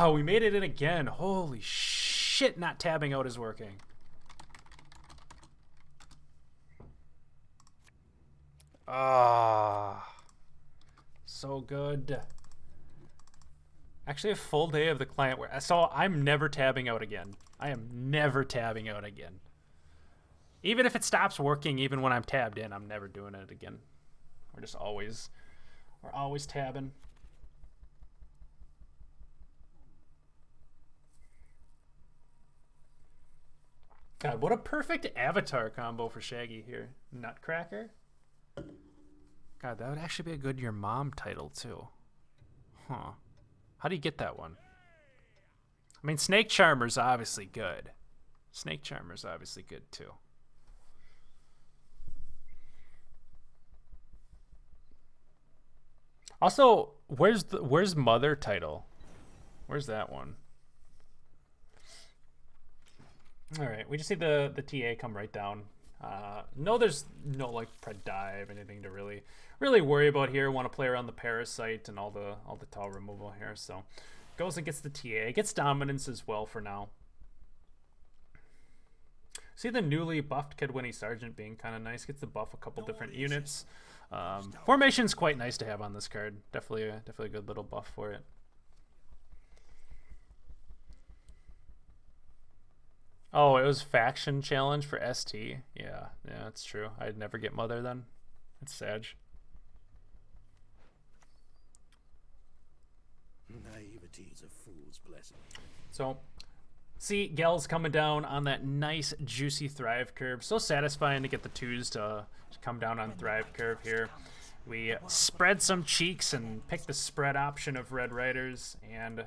Oh, we made it in again. Holy shit, not tabbing out is working. Ah, so good. Actually, a full day of the client where so I'm never tabbing out again. I am never tabbing out again. Even if it stops working, even when I'm tabbed in, I'm never doing it again. We're always tabbing. God, what a perfect avatar combo for Shaggy here. Nutcracker. God, that would actually be a good Your Mom title too. Huh. How do you get that one? I mean, Snake Charmer's obviously good. Snake Charmer's obviously good too. Also, where's Mother title? Where's that one? All right, we just see the TA come right down. No, there's no like pred dive, anything to really worry about here. Want to play around the parasite and all the tau removal here. So goes and gets the TA, gets dominance as well for now. See the newly buffed Kedwini Sergeant being kind of nice. Gets the buff a couple different units. Formation's quite nice to have on this card. Definitely a good little buff for it. Oh, it was faction challenge for ST. Yeah, that's true. I'd never get Mother then. It's sad. Naivety is a fool's blessing. So, see, Gel's coming down on that nice, juicy Thrive curve. So satisfying to get the 2s to come down on Thrive curve here. We spread some cheeks and pick the spread option of Red Riders and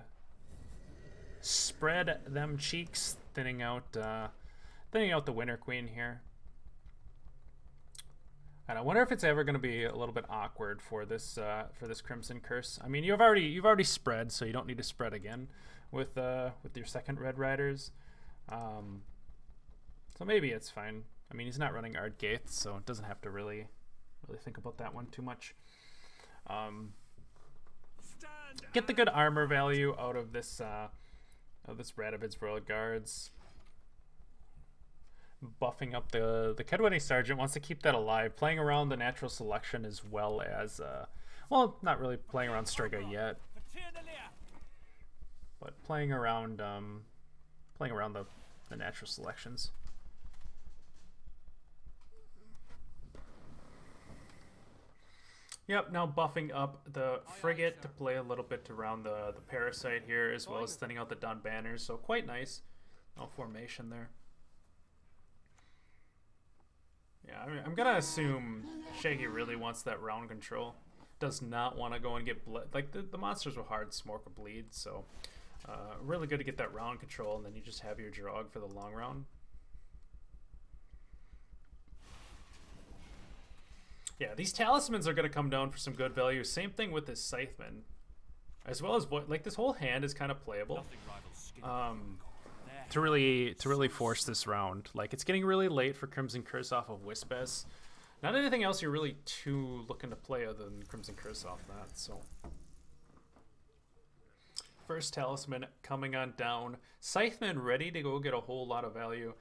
spread them cheeks, thinning out the Winter Queen here. And I wonder if it's ever going to be a little bit awkward for this Crimson Curse. I mean, you've already spread, so you don't need to spread again with your second Red Riders. So maybe it's fine. I mean, he's not running Ardgaith, so it doesn't have to really think about that one too much. Get the good armor value out of this Radovid's Royal Guards. Buffing up the Kedwini Sergeant, wants to keep that alive, playing around the natural selection as well as well, not really playing around Strega yet, but playing around the natural selections. Yep, now buffing up the Frigate to play a little bit around the Parasite here, as well as thinning out the Dun Banners, so quite nice. No formation there. Yeah, I mean, I'm gonna assume Shaggy really wants that round control. Does not want to go and get like the monsters will hard smoke or bleed, so really good to get that round control, and then you just have your Drog for the long round. Yeah, these talismans are going to come down for some good value. Same thing with this Scytheman. As well as, like, this whole hand is kind of playable. To really force this round. Like, it's getting really late for Crimson Curse off of Wispess. Not anything else you're really too looking to play other than Crimson Curse off that, so. First talisman coming on down. Scytheman ready to go get a whole lot of value.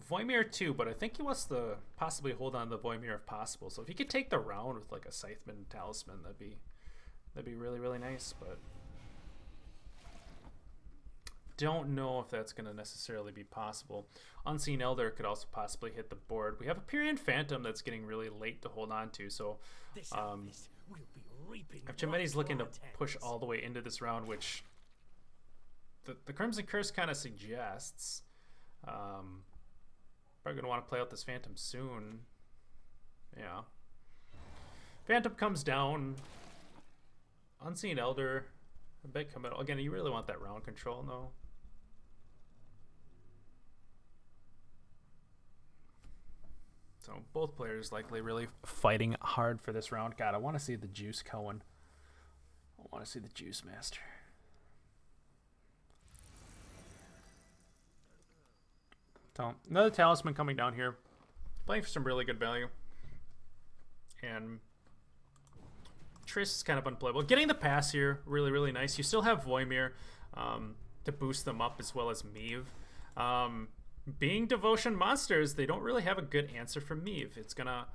Voimir too, but I think he wants to possibly hold on to the Voimir if possible. So if he could take the round with like a Scytheman talisman, that'd be really, really nice. But don't know if that's going to necessarily be possible. Unseen Elder could also possibly hit the board. We have a Pyrian Phantom that's getting really late to hold on to. So if Jamedi's looking to push all the way into this round, which the Crimson Curse kind of suggests. Probably gonna want to play out this Phantom soon. Yeah. Phantom comes down. Unseen Elder. A bit committal. Again, you really want that round control, though. So both players likely really fighting hard for this round. God, I want to see the Juice Cohen. I want to see the Juice Master. So, another talisman coming down here. Playing for some really good value. And Triss is kind of unplayable. Getting the pass here, really, really nice. You still have Voimir to boost them up as well as Meave. Being Devotion monsters, they don't really have a good answer for Meave. It's gonna...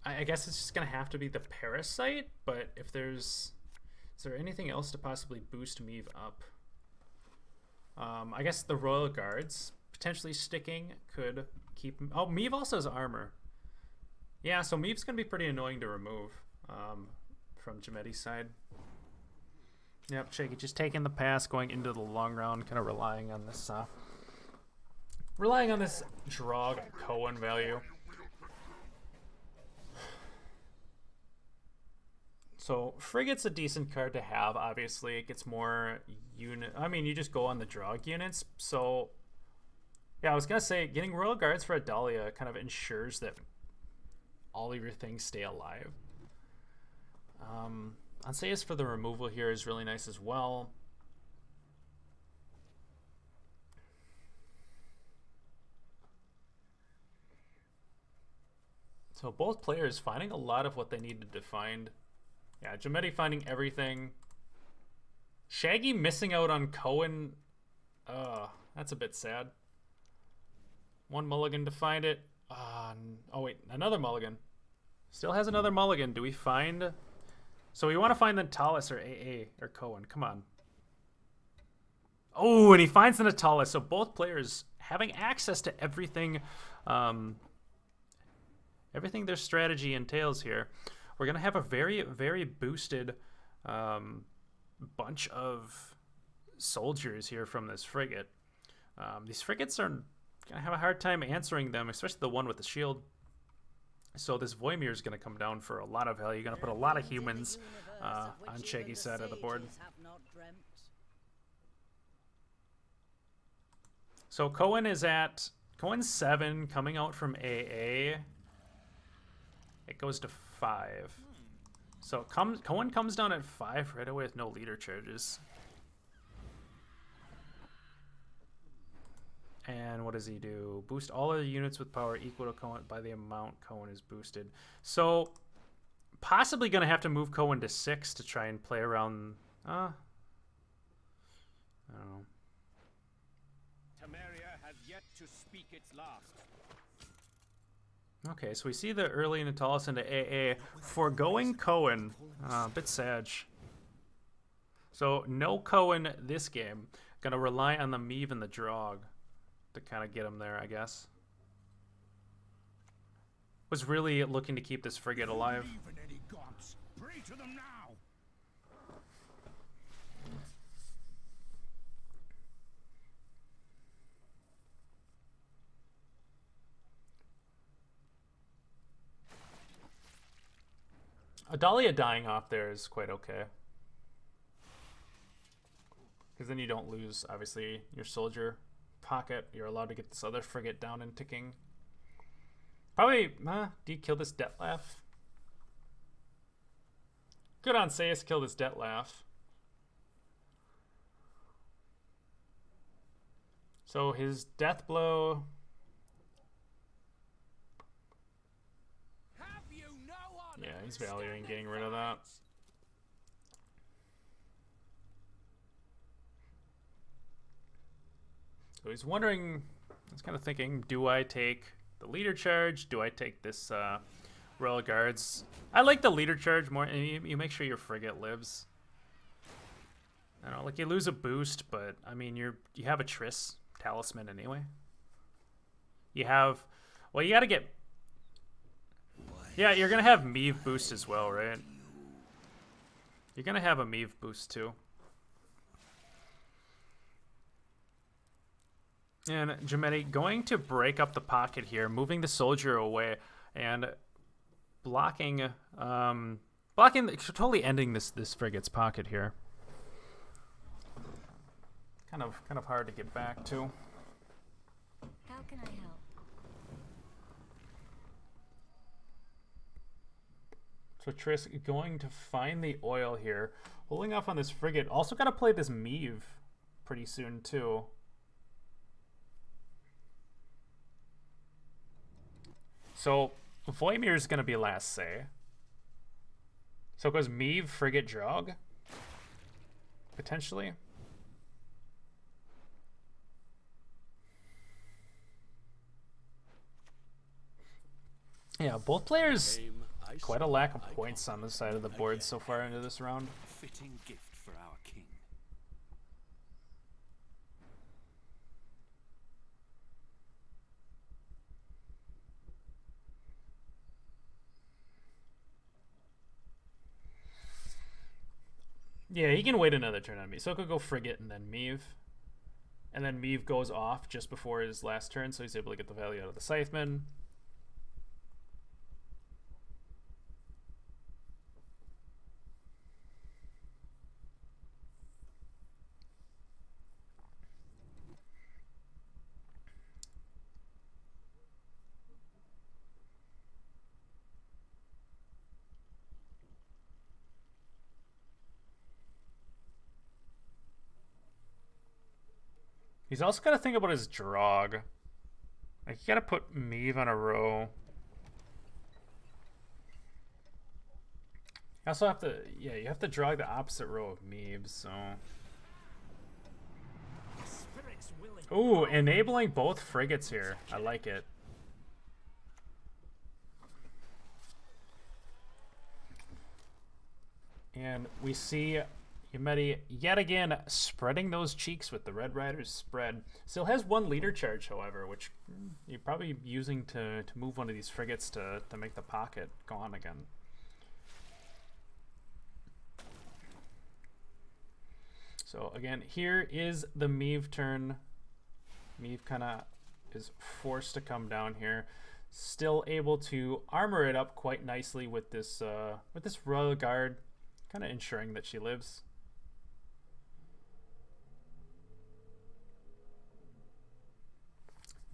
I guess it's just gonna have to be the Parasite, but if there's... Is there anything else to possibly boost Meave up? I guess the Royal Guards potentially sticking could keep... Oh, Meave also has armor. Yeah, so Meave's gonna be pretty annoying to remove from Jamedi's side. Yep, Shaggy just taking the pass, going into the long round, kind of relying on this Drog Cohen value. So Frigate's a decent card to have. Obviously, it gets more unit. I mean, you just go on the Drog units. So yeah, I was gonna say getting Royal Guards for Adalia kind of ensures that all of your things stay alive. Ansayas for the removal here is really nice as well. So both players finding a lot of what they needed to find. Yeah, Jamedi finding everything. Shaggy missing out on Cohen. That's a bit sad. One mulligan to find it. Oh wait, another mulligan. Still has another mulligan. Do we find... So we want to find the Natalis or AA or Cohen. Come on. Oh, and he finds the Natalis. So both players having access to everything, everything their strategy entails here. We're going to have a very, very boosted bunch of soldiers here from this frigate. These frigates are going to have a hard time answering them, especially the one with the shield. So this Voimir is going to come down for a lot of value. You're going to put a lot of humans on Shaggy's side of the board. So Cohen's 7, coming out from AA. It goes to 5. So Cohen comes down at 5 right away with no leader charges. And what does he do? Boost all of the units with power equal to Cohen by the amount Cohen is boosted. So possibly going to have to move Cohen to 6 to try and play around. I don't know. Temeria has yet to speak its last. Okay, so we see the early Natalis into AA. Foregoing Cohen. A bit sad. So no Cohen this game. Going to rely on the Meave and the Drog to kind of get him there, I guess. Was really looking to keep this frigate alive. Pray to them now. Adalia dying off there is quite okay. Because then you don't lose, obviously, your soldier pocket. You're allowed to get this other frigate down and ticking. Probably, do you kill this Detlef? Good on Sayus, kill this Detlef. So his death blow... Yeah, he's valuing getting rid of that. So he's wondering, he's kind of thinking, do I take the leader charge? Do I take this Royal Guards? I like the leader charge more. You make sure your frigate lives. I don't know, like you lose a boost, but I mean you have a Triss talisman anyway. You have, well, you got to get. Yeah, you're gonna have Meave boost as well, right? You're gonna have a Meave boost too. And Jamedi going to break up the pocket here, moving the soldier away and blocking, totally ending this frigate's pocket here. Kind of hard to get back to. How can I help? So Triss going to find the oil here, holding off on this frigate. Also got to play this Meave pretty soon too. So Voimir is going to be last say. So it goes Meave, Frigate, Drog? Potentially? Yeah, both players quite a lack of points on the side of the board so far into this round. Fitting gift for our king. Yeah, he can wait another turn on me. So it could go Frigate and then Meave. And then Meave goes off just before his last turn, so he's able to get the value out of the Scytheman. He's also got to think about his Drog. Like, you got to put Meave on a row. You also have to, yeah, you have to drag the opposite row of Meave, so. Ooh, enabling both frigates here. I like it. And we see Jamedi yet again spreading those cheeks with the Red Riders spread. Still has one leader charge, however, which you're probably using to move one of these frigates to make the pocket gone again. So again, here is the Meave turn. Meave kind of is forced to come down here. Still able to armor it up quite nicely with this Royal Guard, kind of ensuring that she lives.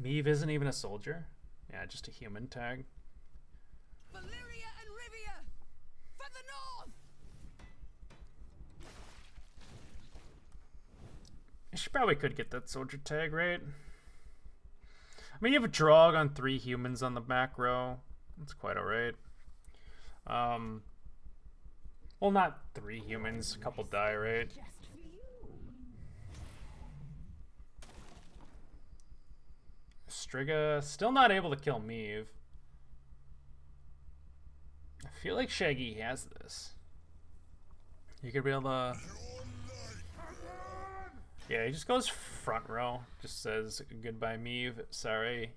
Meave isn't even a soldier. Yeah, just a human tag. Valyria and Rivia for the north. She probably could get that soldier tag, right? I mean, you have a Drog on 3 humans on the back row. That's quite alright. Well, not 3 humans. A couple die, right? Striga still not able to kill Meave. I feel like Shaggy has this. You could be able to... Yeah, he just goes front row. Just says, goodbye, Meave. Sorry,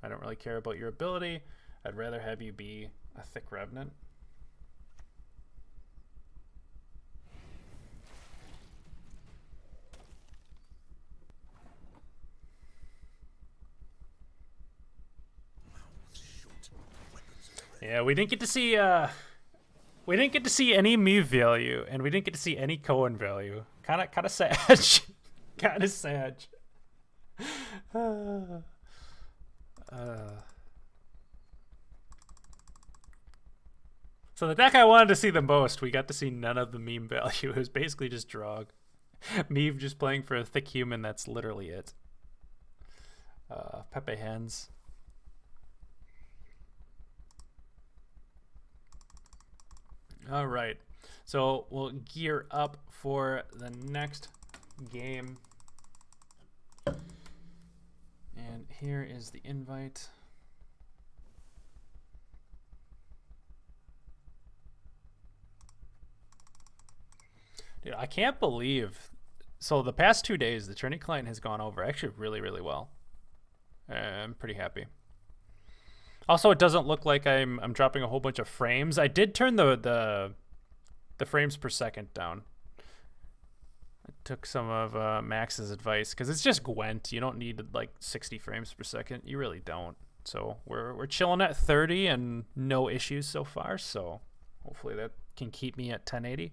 I don't really care about your ability. I'd rather have you be a thick revenant. Yeah, we didn't get to see any Meave value, and we didn't get to see any Cohen value. Kind of sad. Kind of sad. So the deck I wanted to see the most, we got to see none of the meme value. It was basically just Drog. Meave just playing for a thick human, that's literally it. Pepe hands. All right, so we'll gear up for the next game. And here is the invite. Dude, I can't believe. So the past 2 days, the Trinity client has gone over actually really, really well. I'm pretty happy. Also, it doesn't look like I'm dropping a whole bunch of frames. I did turn the frames per second down. I took some of Max's advice because it's just Gwent. You don't need like 60 frames per second. You really don't. So we're chilling at 30 and no issues so far. So hopefully that can keep me at 1080.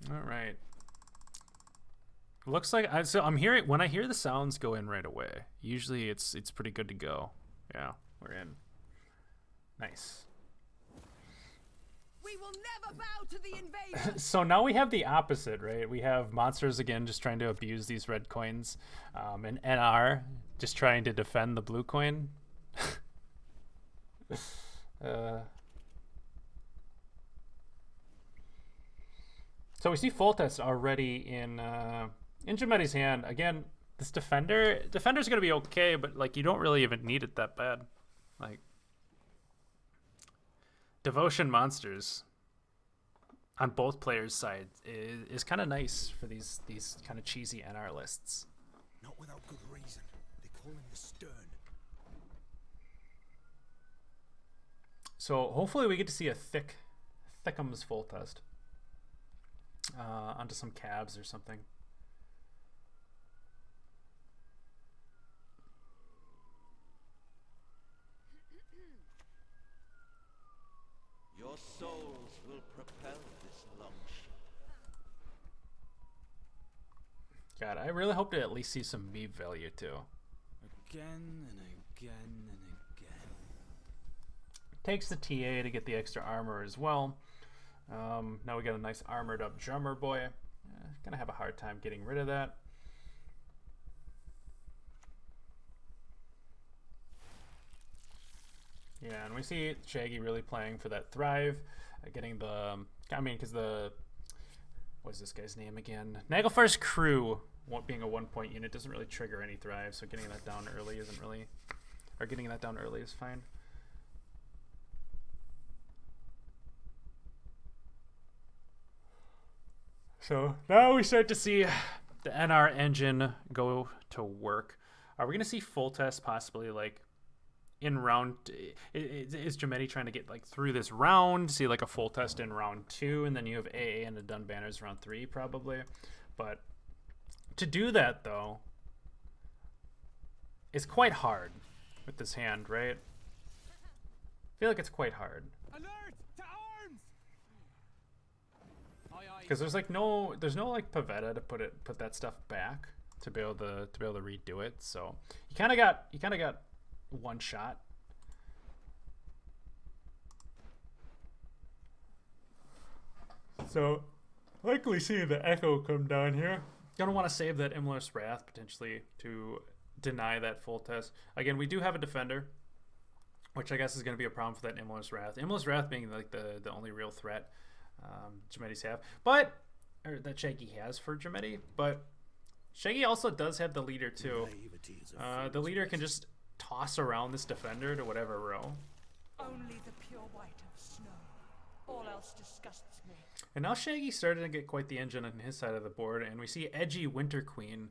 All right. Looks like I'm hearing when I hear the sounds go in right away. Usually it's pretty good to go. Yeah, we're in. Nice. We will never bow to the invader. So now we have the opposite, right? We have monsters again just trying to abuse these red coins, and NR just trying to defend the blue coin. So we see full test already in Jamedi's hand. Again, this defender's gonna be okay, but like you don't really even need it that bad. Like devotion monsters on both players' sides is kind of nice for these kind of cheesy NR lists. Not without good reason. They call him the Stern. So hopefully we get to see a thickums full test onto some cabs or something. Your souls will propel this longship. God, I really hope to at least see some Meave value too. Again and again and again. Takes the TA to get the extra armor as well. Now we got a nice armored up drummer boy. Gonna have a hard time getting rid of that. Yeah, and we see Shaggy really playing for that Thrive, getting the, because what's this guy's name again? Nagelfar's crew, being a 1-point unit, doesn't really trigger any Thrive, so getting that down early isn't really, or getting that down early is fine. So now we start to see the NR engine go to work. Are we going to see full test possibly like in round? Is Jamedi trying to get like through this round, see like a full test in round 2, and then you have AA and the Dun Banners round 3 probably. But to do that though, it's quite hard with this hand, right? I feel like it's quite hard. Alert to arms! Because there's no like Pavetta to put that stuff back to be able to redo it. So you kind of got one shot. So likely seeing the Echo come down here. Gonna want to save that Imler's Wrath potentially to deny that full test. Again, we do have a defender, which I guess is going to be a problem for that Imler's Wrath. Imler's Wrath being like the only real threat Jamedi's have, or that Shaggy has for Jamedi. But Shaggy also does have the leader too. The leader can just toss around this defender to whatever row. Only the pure white of snow. All else disgusts me. And now Shaggy's starting to get quite the engine on his side of the board, and we see edgy Winter Queen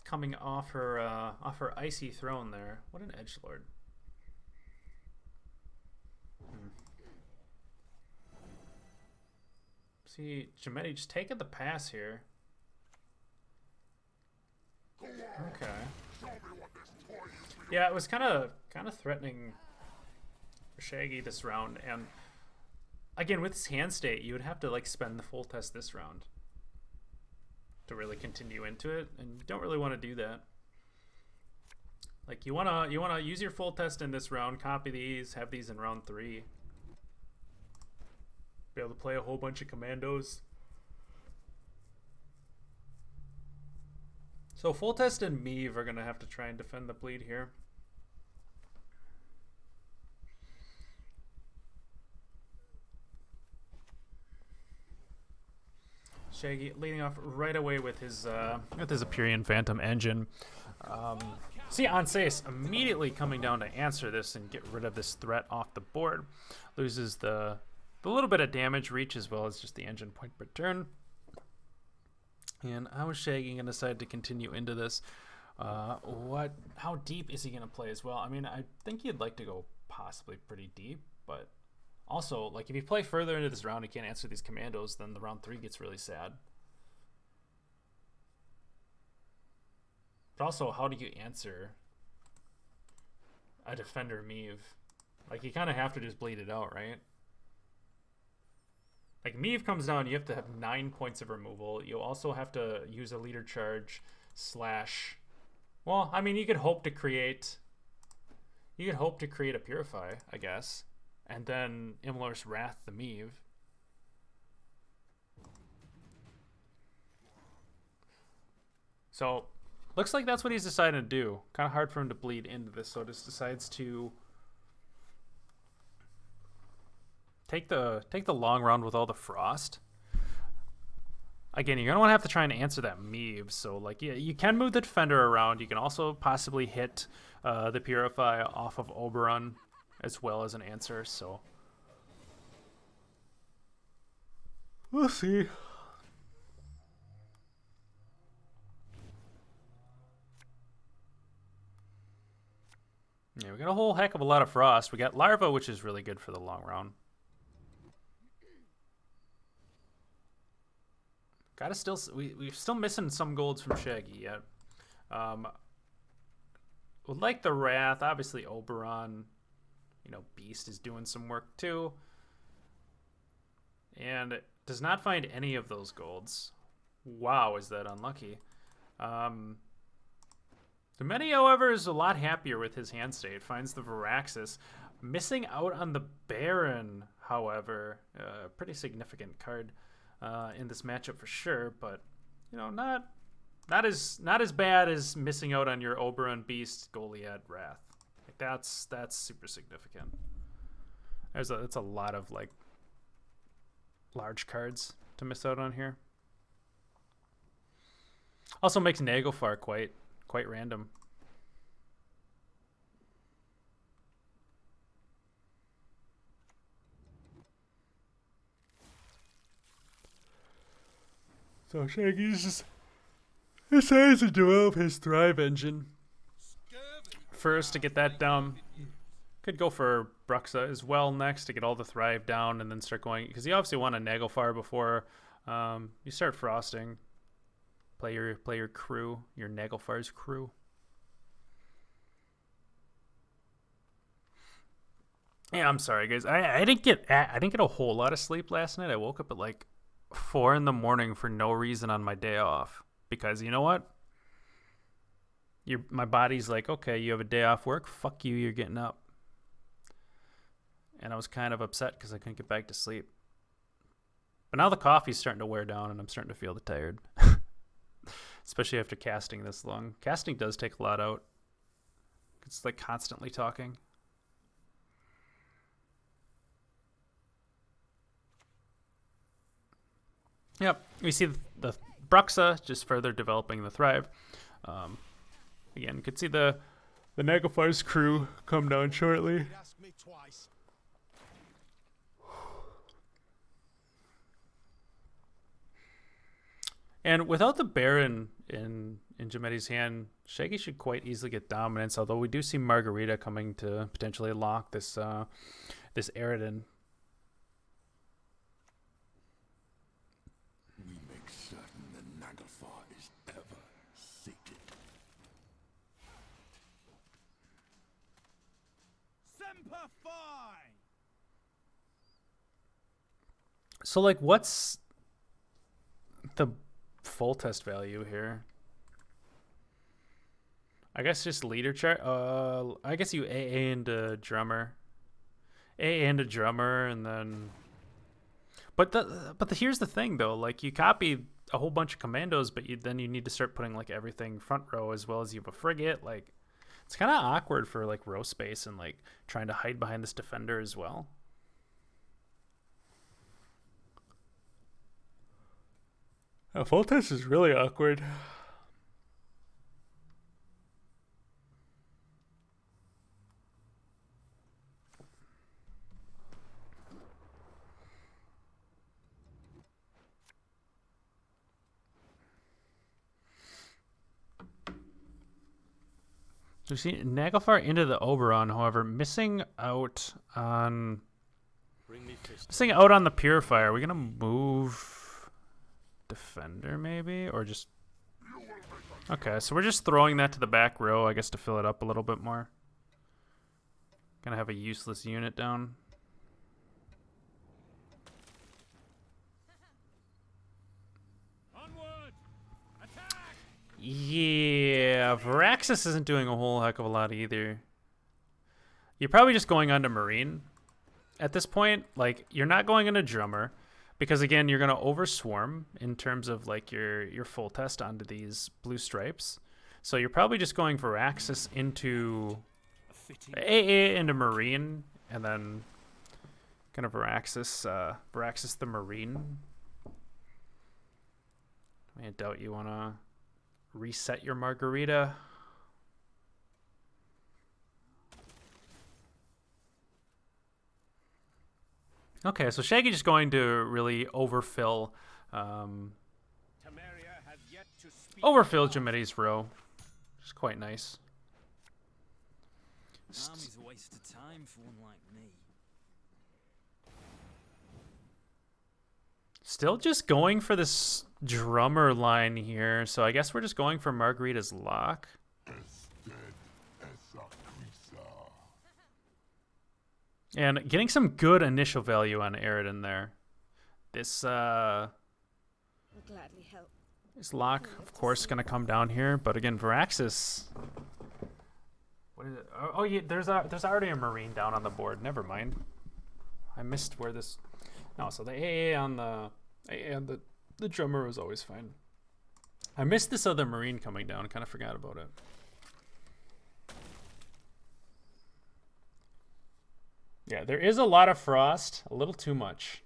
coming off her icy throne there. What an edgelord. See, Jamedi just taking the pass here. Okay. Yeah, it was kind of threatening for Shaggy this round, and again with his hand state, you would have to like spend the full test this round to really continue into it, and you don't really want to do that. Like you wanna use your full test in this round, copy these, have these in round 3. Be able to play a whole bunch of commandos. So full test and Meave are gonna have to try and defend the bleed here. Shaggy leading off right away with his Empyrean Phantom engine. See Anseis immediately coming down to answer this and get rid of this threat off the board. Loses the little bit of damage reach as well as just the engine point per turn. And how is Shaggy going to decide to continue into this? How deep is he going to play as well? I mean, I think he'd like to go possibly pretty deep, but also, like, if you play further into this round and can't answer these commandos, then the round 3 gets really sad. But also, how do you answer a defender Meave? Like, you kind of have to just bleed it out, right? Like, Meave comes down, you have to have 9 points of removal. You also have to use a leader charge slash... Well, I mean, you could hope to create... You could hope to create a Purify, I guess. And then Imler's Wrath the Meave. So, looks like that's what he's decided to do. Kind of hard for him to bleed into this, so just decides to... Take the long round with all the frost. Again, you're gonna want to have to try and answer that Meave. So, like, yeah, you can move the defender around. You can also possibly hit the Purify off of Oberon as well as an answer. So, we'll see. Yeah, we got a whole heck of a lot of frost. We got Larva, which is really good for the long round. Gotta still, we're still missing some golds from Shaggy yet. Would like the Wrath. Obviously, Oberon, you know, Beast is doing some work too. And does not find any of those golds. Wow, is that unlucky. Jamedi, however, is a lot happier with his hand state. Finds the Varaxis. Missing out on the Baron, however. Pretty significant card in this matchup for sure, but you know, not as bad as missing out on your Oberon, Beast, Goliath, Wrath. Like, that's super significant. That's a lot of like large cards to miss out on here. Also makes Naglfar quite random. So Shaggy's just decides to develop his Thrive engine first to get that down. Could go for Bruxa as well next to get all the Thrive down and then start going, because you obviously want a Naglfar before you start frosting. Play your crew, your Naglfar's crew. Yeah, I'm sorry guys. I didn't get a whole lot of sleep last night. I woke up at like 4 in the morning for no reason on my day off, because you know what? My body's like, okay, you have a day off work. Fuck you, you're getting up. And I was kind of upset because I couldn't get back to sleep. But now the coffee's starting to wear down and I'm starting to feel tired. Especially after casting this long. Casting does take a lot out. It's like constantly talking. Yep, we see the Bruxa just further developing the Thrive. Again, you could see the Naglfar's crew come down shortly. And without the Baron in Jamedi's hand, Shaggy should quite easily get dominance, although we do see Margarita coming to potentially lock this Eridan. We make certain that Naglfar is ever sated. Semper Fi! So, like, what's the full test value here? I guess just leader chart. I guess you AA into drummer, AA into drummer, and then. But here's the thing though. Like, you copy a whole bunch of commandos, but then you need to start putting like everything front row as well as you have a frigate. Like, it's kind of awkward for like row space and like trying to hide behind this defender as well. A full test is really awkward. So we see Naglfar into the Oberon, however, missing out on the Purifier. Are we gonna move defender maybe, or just? Okay, so we're just throwing that to the back row, I guess, to fill it up a little bit more. Gonna have a useless unit down. Yeah, Varaxis isn't doing a whole heck of a lot either. You're probably just going on to Marine at this point. Like, you're not going into Drummer because, again, you're going to overswarm in terms of, like, your full test onto these blue stripes. So you're probably just going Varaxis into AA into Marine, and then kind of Varaxis the Marine. I doubt you want to reset your margarita. Okay, so Shaggy just going to really overfill Jamedi's row. Which is quite nice. Army's a waste of time for one like me. Still just going for this drummer line here, so I guess we're just going for Margarita's lock. And getting some good initial value on Aridin there. This I'll gladly help. this lock, of course, gonna come down here, but again, Varaxis. What is it? Oh yeah, there's already a Marine down on the board. Never mind. I missed where this. No, so the AA on the drummer was always fine. I missed this other Marine coming down. Kind of forgot about it. Yeah, there is a lot of frost. A little too much.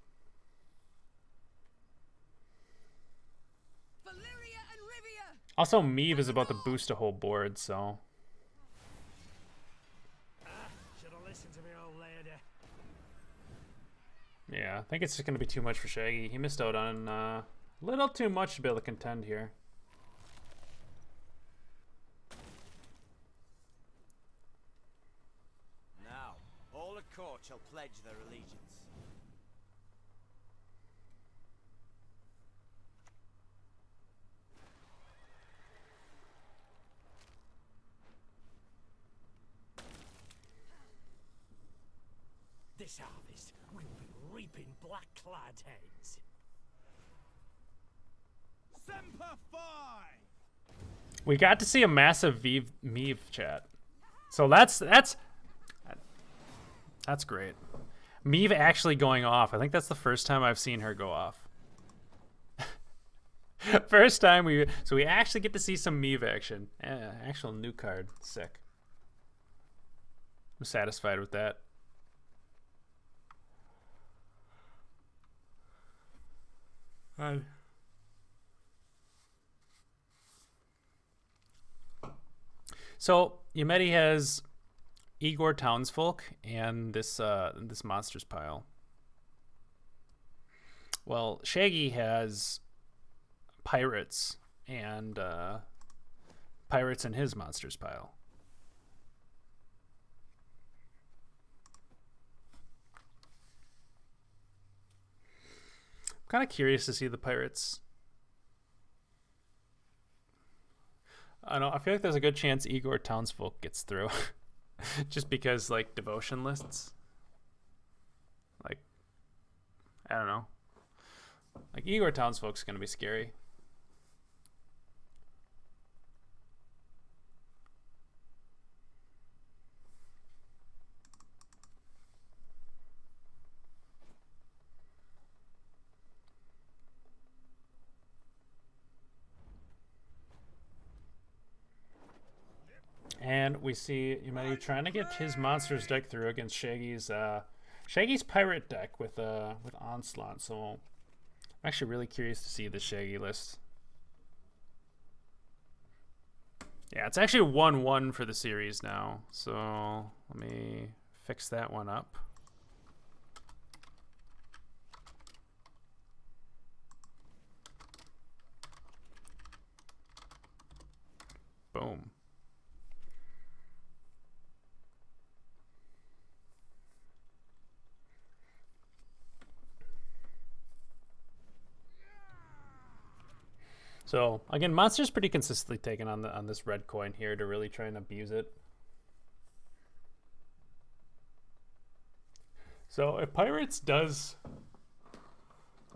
Also, Meave is about to boost a whole board, so. Yeah, I think it's just going to be too much for Shaggy. He missed out on a little too much to be able to contend here. Now, all at court shall pledge their allegiance. This harvest will be reaping black-clad heads. Semper Fi! We got to see a massive Meave chat. So that's great. Meave actually going off. I think that's the first time I've seen her go off. First time we actually get to see some Meave action. Actual new card. Sick. I'm satisfied with that. So Jamedi has Igor Townsfolk and this monsters pile. Well, Shaggy has pirates and pirates in his monsters pile. I'm kind of curious to see the pirates. I don't know. I feel like there's a good chance Igor Townsfolk gets through, just because like devotion lists. Like, I don't know. Like Igor Townsfolk's gonna be scary. And we see Jamedi trying to get his monsters deck through against Shaggy's pirate deck with Onslaught. So I'm actually really curious to see the Shaggy list. Yeah, it's actually 1-1 for the series now. So let me fix that one up. Boom. So again, Monster's pretty consistently taken on this red coin here to really try and abuse it. So if Pirates does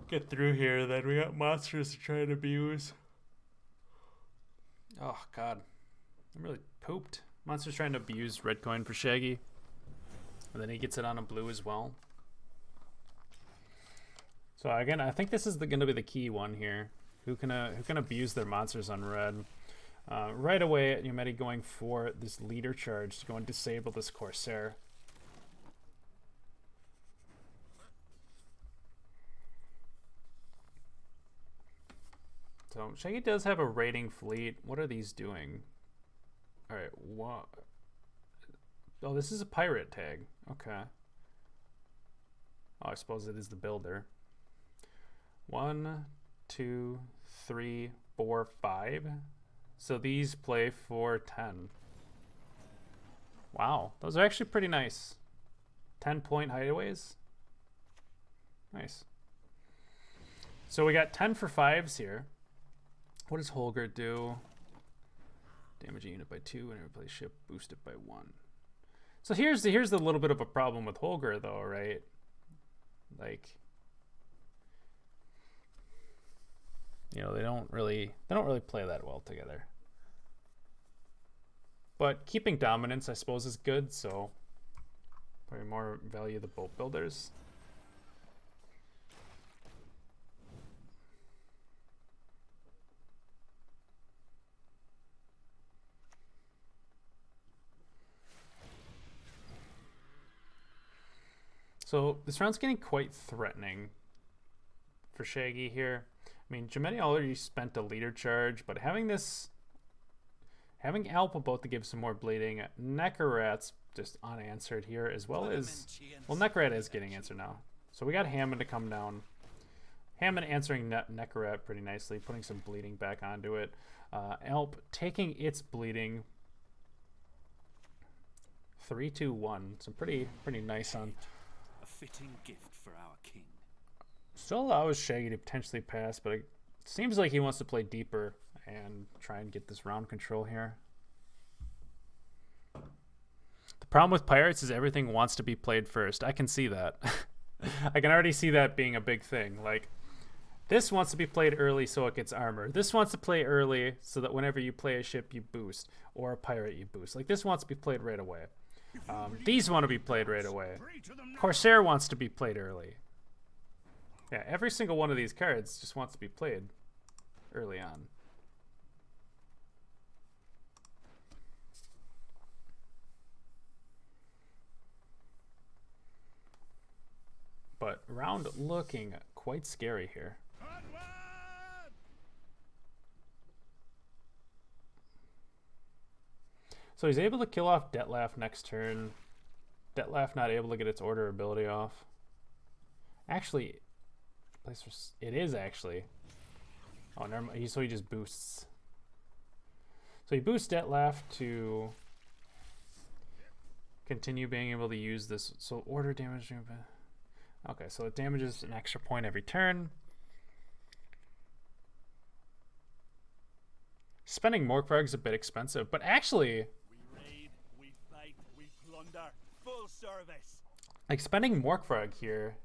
get through here, then we got Monsters to try and abuse. Oh, God. I'm really pooped. Monster's trying to abuse red coin for Shaggy. And then he gets it on a blue as well. So again, I think this is going to be the key one here. Who can abuse their monsters on red? Right away, Jamedi going for this leader charge to go and disable this Corsair. So Shaggy does have a raiding fleet. What are these doing? All right, what? Oh, this is a pirate tag. Okay. Oh, I suppose it is the builder. 1, 2, 3, 4, 5. So these play for 10. Wow, those are actually pretty nice. 10-point hideaways. Nice. So we got 10 for 5s here. What does Holger do? Damage a unit by 2 and replace ship boosted by 1. So here's the little bit of a problem with Holger though, right? Like, you know, they don't really play that well together. But keeping dominance, I suppose, is good, so probably more value the boat builders. So this round's getting quite threatening for Shaggy here. I mean, Jamedi already spent a leader charge, but having Alp about to give some more bleeding, Neckarat's just unanswered here, as well as, well, Neckarat is getting answered now. So we got Hammond to come down. Hammond answering Neckarat pretty nicely, putting some bleeding back onto it. Alp taking its bleeding. 3, 2, 1. Some pretty nice on. A fitting gift for our king. Still allows Shaggy to potentially pass, but it seems like he wants to play deeper and try and get this round control here. The problem with Pirates is everything wants to be played first. I can see that. I can already see that being a big thing. Like, this wants to be played early so it gets armor. This wants to play early so that whenever you play a ship you boost, or a pirate you boost. Like, this wants to be played right away. These want to be played right away. Corsair wants to be played early. Yeah, every single one of these cards just wants to be played early on. But round looking quite scary here. So he's able to kill off Detlef next turn. Detlef not able to get its order ability off. Actually, it is actually. Oh, never mind. So he just boosts. So he boosts Detlef to continue being able to use this. So order damage. Okay, so it damages an extra point every turn. Spending Morkvarg is a bit expensive, but actually, We raid, we fight, we plunder. Full service. like, spending Morkvarg here,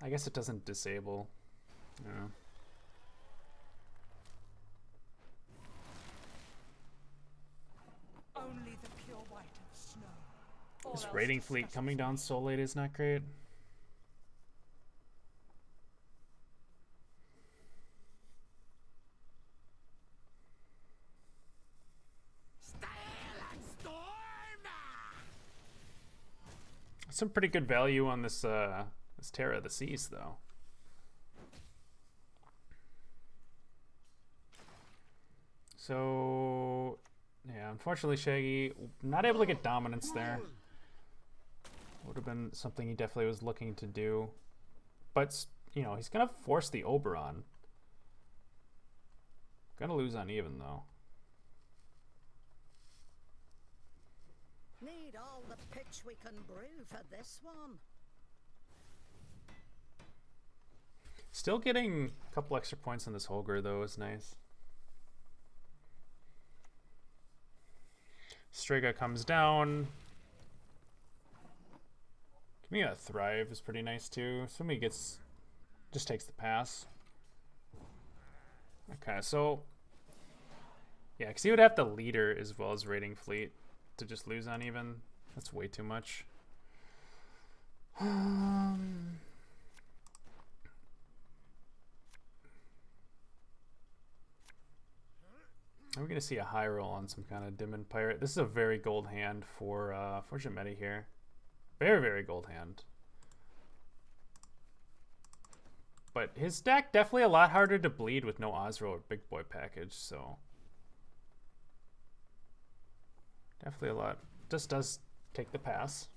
I guess it doesn't disable. Yeah. Only the pure white of snow. All This else raiding fleet disgusting. coming down so late is not great. Some pretty good value on this this Terror of the Seas, though. So, yeah, unfortunately, Shaggy not able to get dominance there. Would have been something he definitely was looking to do, but you know, he's gonna force the Oberon. Gonna lose uneven though. Need all the pitch we can brew for this one. Still getting a couple extra points on this Holger though is nice. Striga comes down. Give me a Thrive is pretty nice too. Somebody just takes the pass. Okay, so Yeah, because he would have to leader as well as raiding fleet to just lose uneven. That's way too much. Are we gonna see a high roll on some kind of Demon Pirate? This is a very gold hand for Jamedi here. Very, very gold hand. But his deck definitely a lot harder to bleed with no Ozro or Big Boy package, so definitely a lot. Just does take the pass.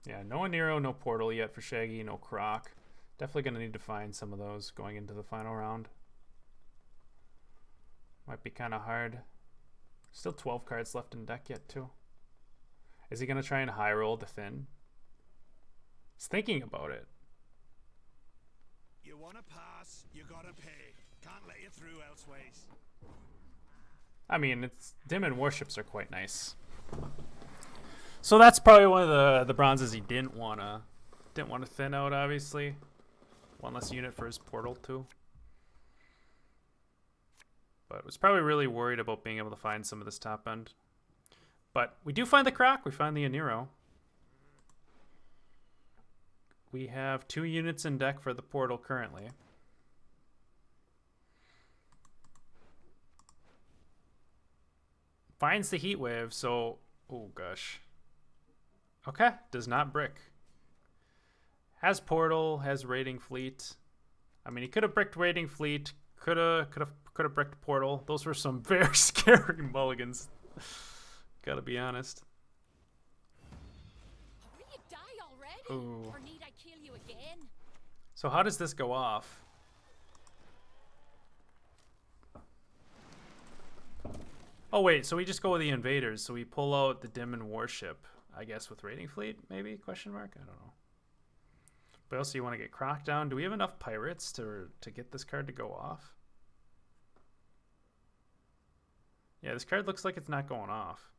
Yeah, no Aniro, no Portal yet for Shaggy, no Croc. Definitely going to need to find some of those going into the final round. Might be kind of hard. Still 12 cards left in deck yet, too. Is he going to try and high roll the Thin? He's thinking about it. You want to pass, you gotta pay. Can't let you through elseways. I mean, it's Demon Warships are quite nice. So that's probably one of the bronzes he didn't want to thin out, obviously. One less unit for his Portal, too. But was probably really worried about being able to find some of this top end. But we do find the Croc. We find the Aniro. We have 2 units in deck for the Portal currently. Finds the Heat Wave, so... Oh, gosh. Okay, does not brick. Has Portal, has Raiding Fleet. I mean, he could have bricked Raiding Fleet. Could have bricked Portal. Those were some very scary mulligans. Gotta be honest. Will you die already? Ooh. Or need I kill you again? So how does this go off? Oh wait, so we just go with the invaders. So we pull out the Demon Warship, I guess, with Raiding Fleet, maybe? Question mark? I don't know. But also, you want to get Croc down. Do we have enough pirates to get this card to go off? Yeah, this card looks like it's not going off.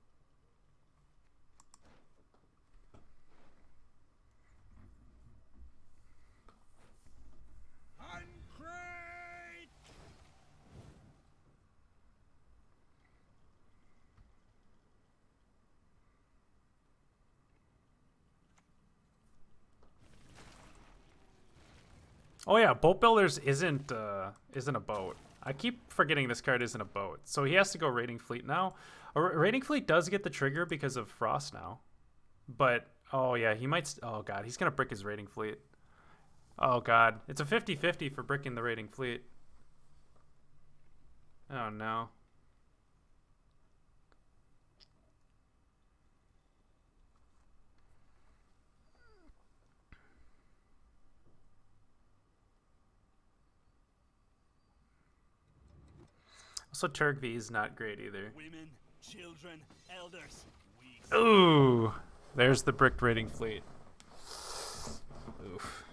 Oh yeah, Boat Builders isn't a boat. I keep forgetting this card isn't a boat. So he has to go Raiding Fleet now. Raiding Fleet does get the trigger because of Frost now. But, oh yeah, he might... Oh god, he's going to brick his Raiding Fleet. Oh god, it's a 50-50 for bricking the Raiding Fleet. Oh no. Also, Turk V is not great either. Women, children, elders. Ooh, there's the bricked Raiding Fleet. Oof.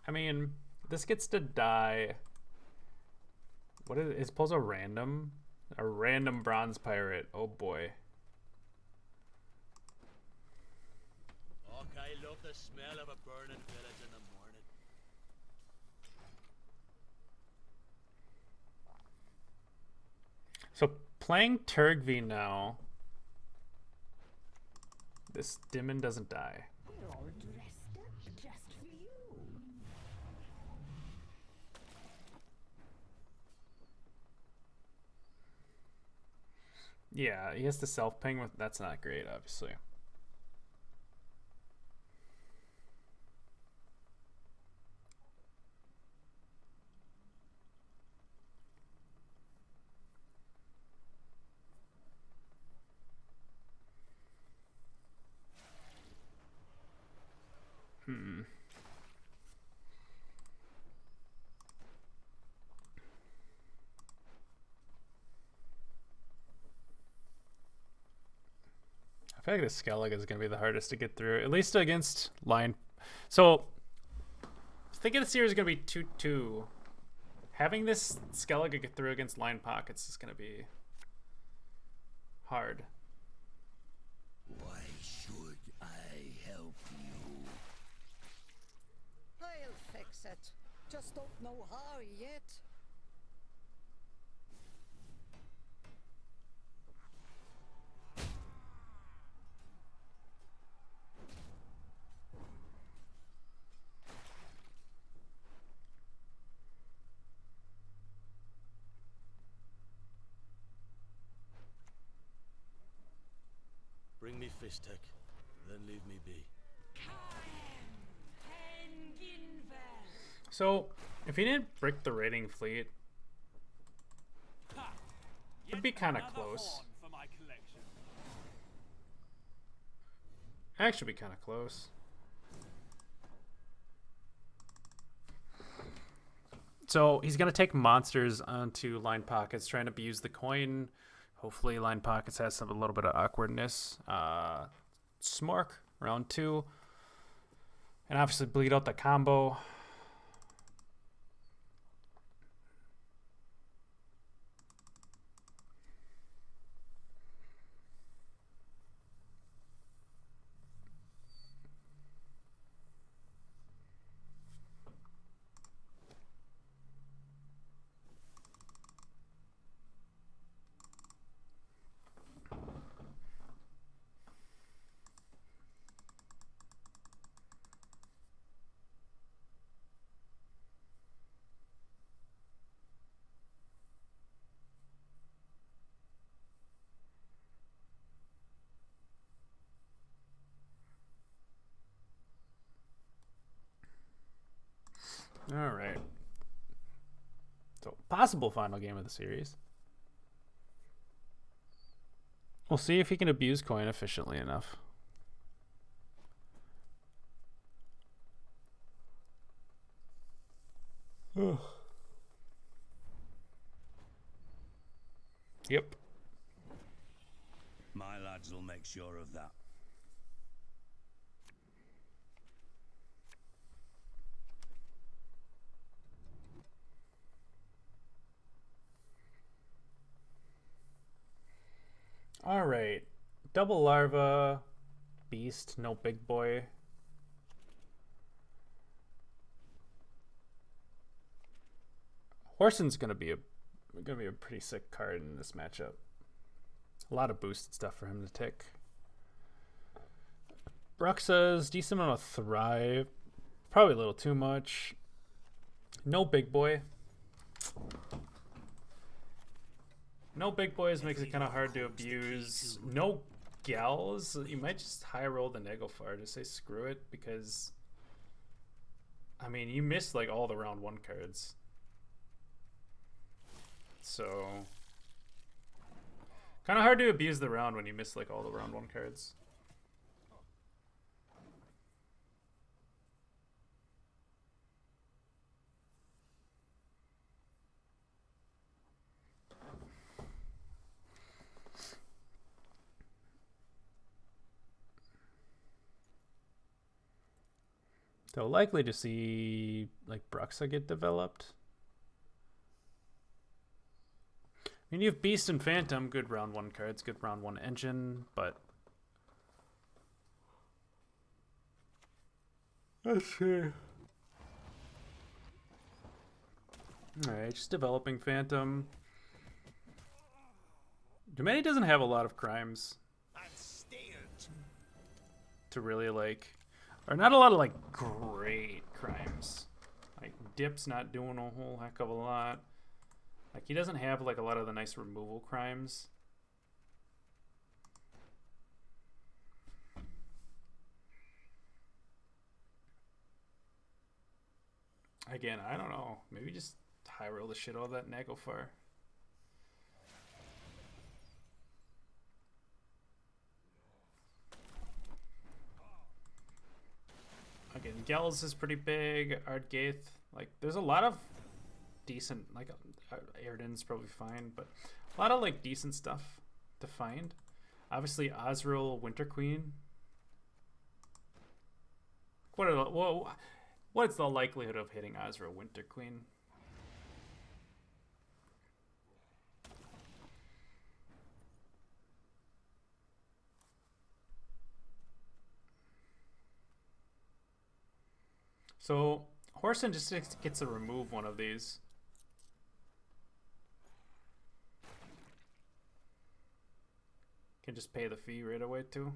I mean, this gets to die. What is Pulse a random? A random bronze pirate. Oh boy. Oh, I love the smell of a burning village in the morning. So playing Turgv now. This Demon doesn't die. We're all dressed up just for you. Yeah, he has to self-ping with... That's not great, obviously. I feel like the Skellig is going to be the hardest to get through, at least against line. So, thinking the series is going to be 2-2. Having this Skellig get through against line pockets is going to be hard. Why should I help you? I'll fix it. Just don't know how yet. Bring me Fistek, then leave me be. So, if he didn't brick the raiding fleet, it'd be kind of close. For my collection. Actually, be kind of close. So he's gonna take monsters onto line pockets, trying to abuse the coin. Hopefully, line pockets has a little bit of awkwardness. Smork round 2, and obviously bleed out the combo. All right. So, possible final game of the series. We'll see if he can abuse coin efficiently enough. Yep. My lads will make sure of that. All right. Double larva, beast, no big boy. Horson's gonna be a pretty sick card in this matchup. A lot of boosted stuff for him to tick. Bruxa's decent amount of thrive, probably a little too much. No big boy. No big boys makes it kind of hard to abuse. No gals. You might just high roll the Negophar. Just say screw it, because I mean you missed like all the round 1 cards. So kind of hard to abuse the round when you miss like all the round 1 cards. So likely to see like Bruxa get developed. I mean, you have Beast and Phantom, good round 1 cards, good round 1 engine, but let's see. Alright, just developing Phantom. Jamedi doesn't have a lot of crimes to really like, or not a lot of like great crimes. Like Dip's not doing a whole heck of a lot. Like he doesn't have like a lot of the nice removal crimes. Again, I don't know. Maybe just high roll the shit out of that Naglfar. Again, Gels is pretty big. Ardgaith, like, there's a lot of decent, like, Airden's probably fine, but a lot of, like, decent stuff to find. Obviously, Azrael, Winter Queen. What's the likelihood of hitting Azrael, Winter Queen? So, Horson just gets to remove one of these. Can just pay the fee right away too.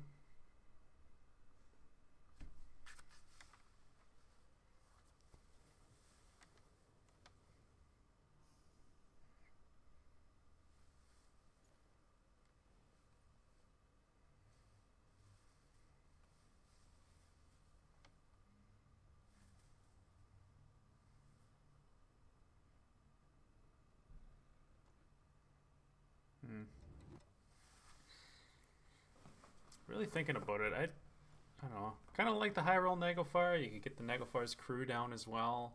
Really thinking about it, I don't know. Kind of like the high roll Naglfar. You could get the Naglfar's crew down as well.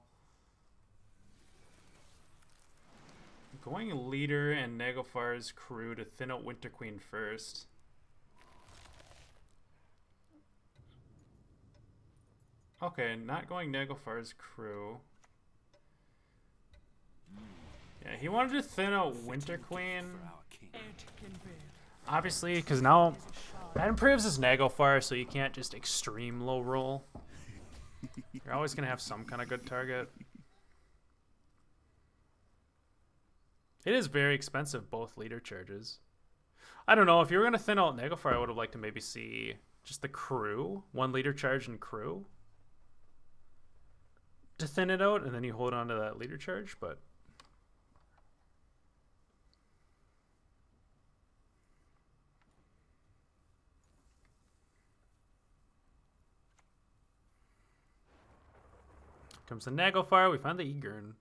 Going leader and Naglfar's crew to thin out Winter Queen first. Okay, not going Naglfar's crew. Yeah, he wanted to thin out Winter Queen. Obviously, because now that improves his Naglfar, so you can't just extreme low roll. You're always going to have some kind of good target. It is very expensive, both leader charges. I don't know, if you were going to thin out Naglfar, I would have liked to maybe see just the crew. 1 leader charge and crew. To thin it out, and then you hold on to that leader charge, but... Comes the Naglfar, we find the Egern.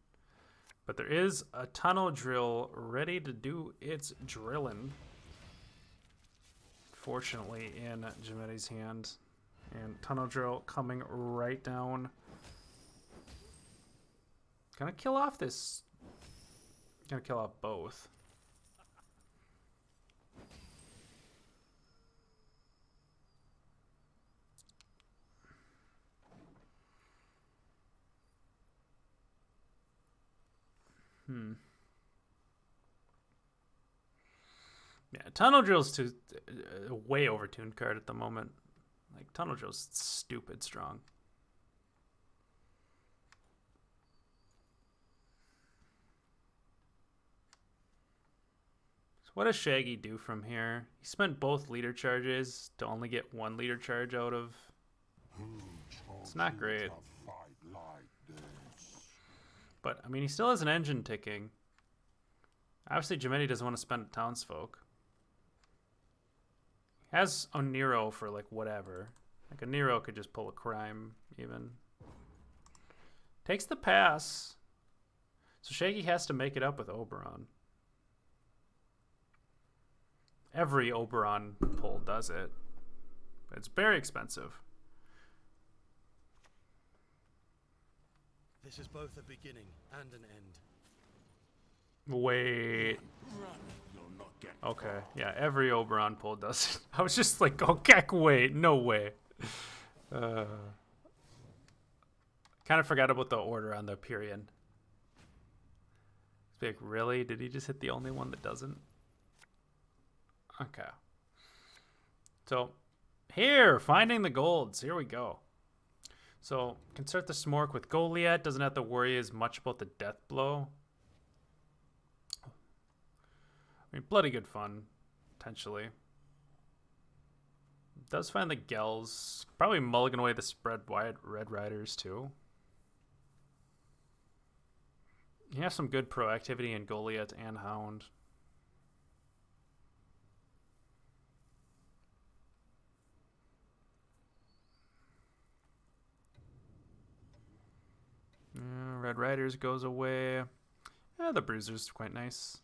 But there is a tunnel drill ready to do its drilling. Fortunately in Jamedi's hand. And tunnel drill coming right down. Gonna kill off this. Gonna kill off both. Yeah, Tunnel Drill's too way overtuned card at the moment. Like, Tunnel Drill's stupid strong. So what does Shaggy do from here? He spent both leader charges to only get 1 leader charge out of. It's not great. But, I mean, he still has an engine ticking. Obviously, Jamedi doesn't want to spend townsfolk. He has a Nero for, like, whatever. Like, a Nero could just pull a crime, even. Takes the pass. So Shaggy has to make it up with Oberon. Every Oberon pull does it. But it's very expensive. This is both a beginning and an end. Wait. Okay, yeah, every Oberon pull does it. I was just like, okay, wait, no way. Kind of forgot about the order on the period. It's like, really? Did he just hit the only one that doesn't? Okay. So, here, finding the golds. Here we go. So, can start the Smork with Goliath. Doesn't have to worry as much about the death blow. I mean, bloody good fun, potentially. Does find the Gels. Probably mulligan away the spread wide Red Riders, too. You have some good proactivity in Goliath and Hound. Red Riders goes away. Yeah, the Bruiser's quite nice.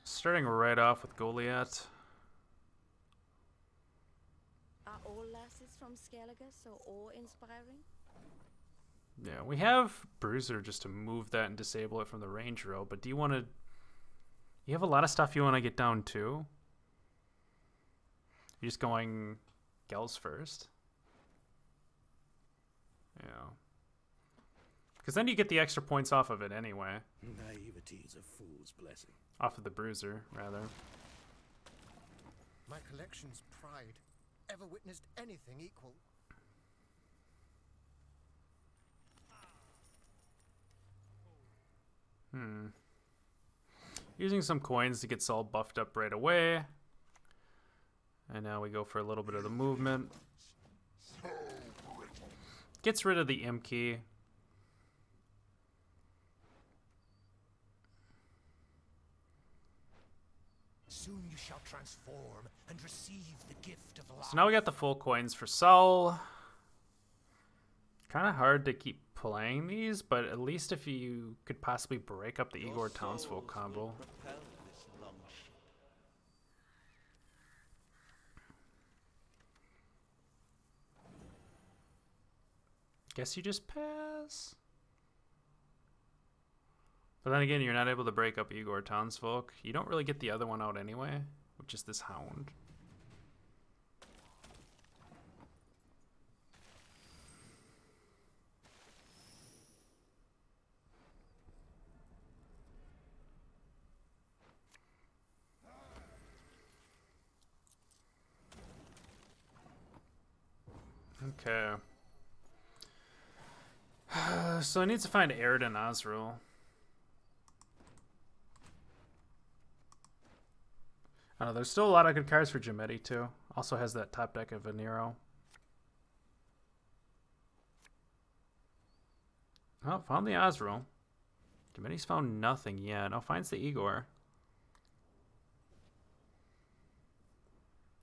Starting right off with Goliath. Are all lasses from Skellige so awe-inspiring? Yeah, we have Bruiser just to move that and disable it from the range row, but do you want to... You have a lot of stuff you want to get down too? You're just going Gels first. Yeah. Because then you get the extra points off of it anyway. Naivety is a fool's blessing. Off of the bruiser, rather. My collection's pride. Ever witnessed anything equal? Using some coins to get Saul buffed up right away. And now we go for a little bit of the movement. Gets rid of the imp key. Soon you shall transform and receive the gift of life. So now we got the full coins for Saul. Kind of hard to keep playing these, but at least if you could possibly break up the Igor Townsfolk combo. Propel this long ship. Guess you just pass. But then again, you're not able to break up Igor Townsfolk. You don't really get the other one out anyway, which is this Hound. Okay. So I need to find Arid and Osril. I don't know, there's still a lot of good cards for Jamedi too. Also has that top deck of Venero. Oh, found the Osril. Jamedi's found nothing yet. Oh, finds the Igor.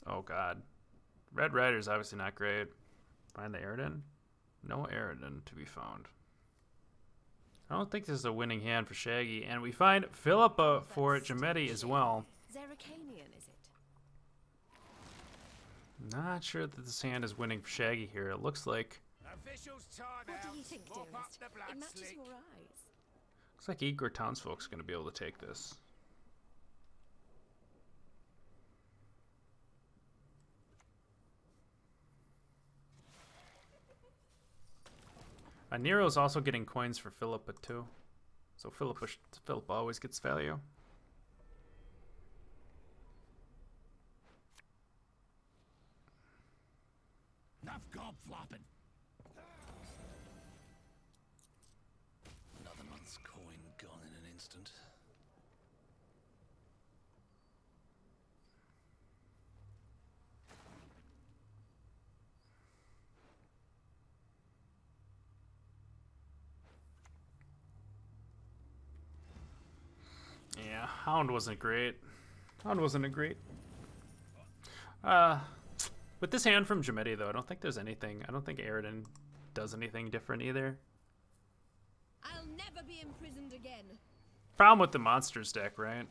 Oh god. Red Rider's obviously not great. Find the Aridin? No Aridin to be found. I don't think this is a winning hand for Shaggy. And we find Philippa for Jamedi as well. Zeracanian, is it? Not sure that this hand is winning for Shaggy here. It looks like What do you think, dearest? It matches your eyes. looks like Igor Townsfolk's going to be able to take this. Nero's also getting coins for Philippa too. So Philippa always gets value. Enough gob flopping. Another month's coin gone in an instant. Yeah, Hound wasn't great. Hound wasn't a great. With this hand from Jamedi though, I don't think there's anything. I don't think Aridin does anything different either. I'll never be imprisoned again. Problem with the monsters deck, right?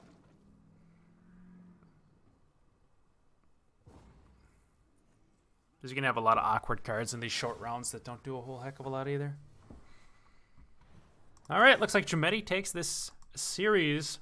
Because you're gonna have a lot of awkward cards in these short rounds that don't do a whole heck of a lot either. All right, looks like Jamedi takes this series